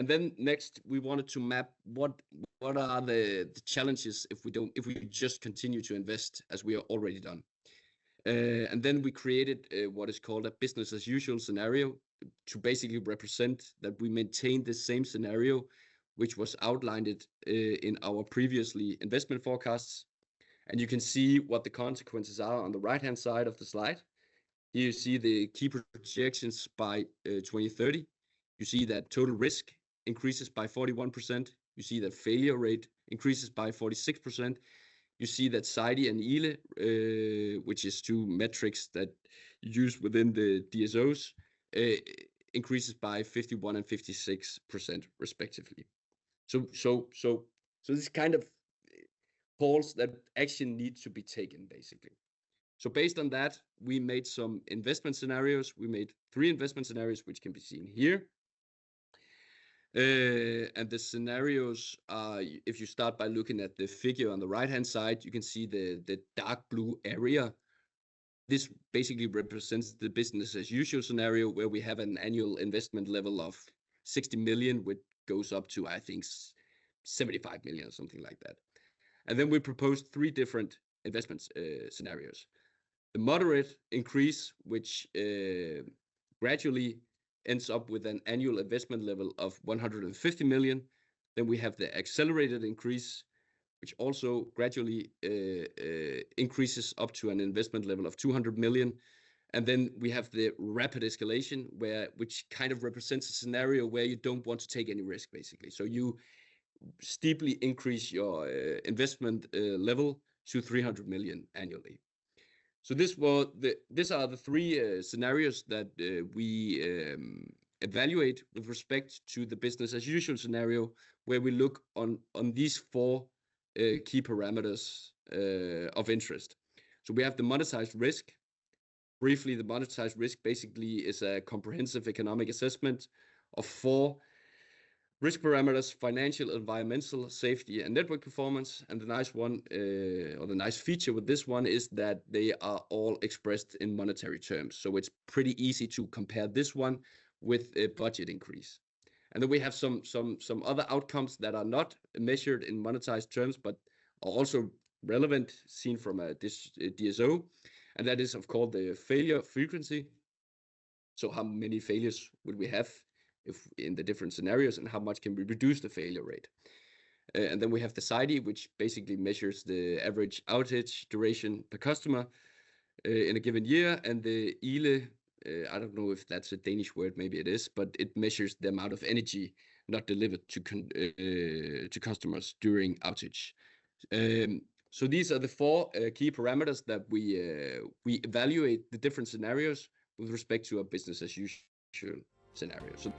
And then next, we wanted to map what are the challenges if we just continue to invest as we are already done. And then we created what is called a business as usual scenario to basically represent that we maintain the same scenario, which was outlined in our previously investment forecasts. And you can see what the consequences are on the right-hand side of the slide. Here you see the key projections by 2030. You see that total risk increases by 41%. You see that failure rate increases by 46%. You see that SAIDI and ILE, which is two metrics that you use within the DSOs, increases by 51 and 56% respectively. So this kind of calls that action needs to be taken, basically. So based on that, we made some investment scenarios. We made 3 investment scenarios, which can be seen here. And the scenarios are, if you start by looking at the figure on the right-hand side, you can see the dark blue area. This basically represents the business as usual scenario where we have an annual investment level of 60 million, which goes up to, I think, 75 million or something like that. And then we proposed 3 different investment scenarios. The moderate increase, which gradually ends up with an annual investment level of 150 million. Then we have the accelerated increase, which also gradually increases up to an investment level of 200 million. And then we have the rapid escalation, which kind of represents a scenario where you don't want to take any risk, basically. So you steeply increase your investment level to 300 million annually. So these are the 3 scenarios that we evaluate with respect to the business as usual scenario, where we look on these 4 key parameters of interest. So we have the monetized risk. Briefly, the monetized risk basically is a comprehensive economic assessment of 4 risk parameters: financial, environmental, safety, and network performance. And the nice one, or the nice feature with this one, is that they are all expressed in monetary terms. So it's pretty easy to compare this one with a budget increase. And then we have some other outcomes that are not measured in monetized terms, but are also relevant, seen from this DSO. And that is, of course, the failure frequency. So how many failures would we have if in the different scenarios, and how much can we reduce the failure rate? And then we have the SAIDI, which basically measures the average outage duration per customer in a given year. And the ILE, I don't know if that's a Danish word, maybe it is, but it measures the amount of energy not delivered to customers during outage. So these are the 4 key parameters that we evaluate the different scenarios with respect to a business as usual scenario. So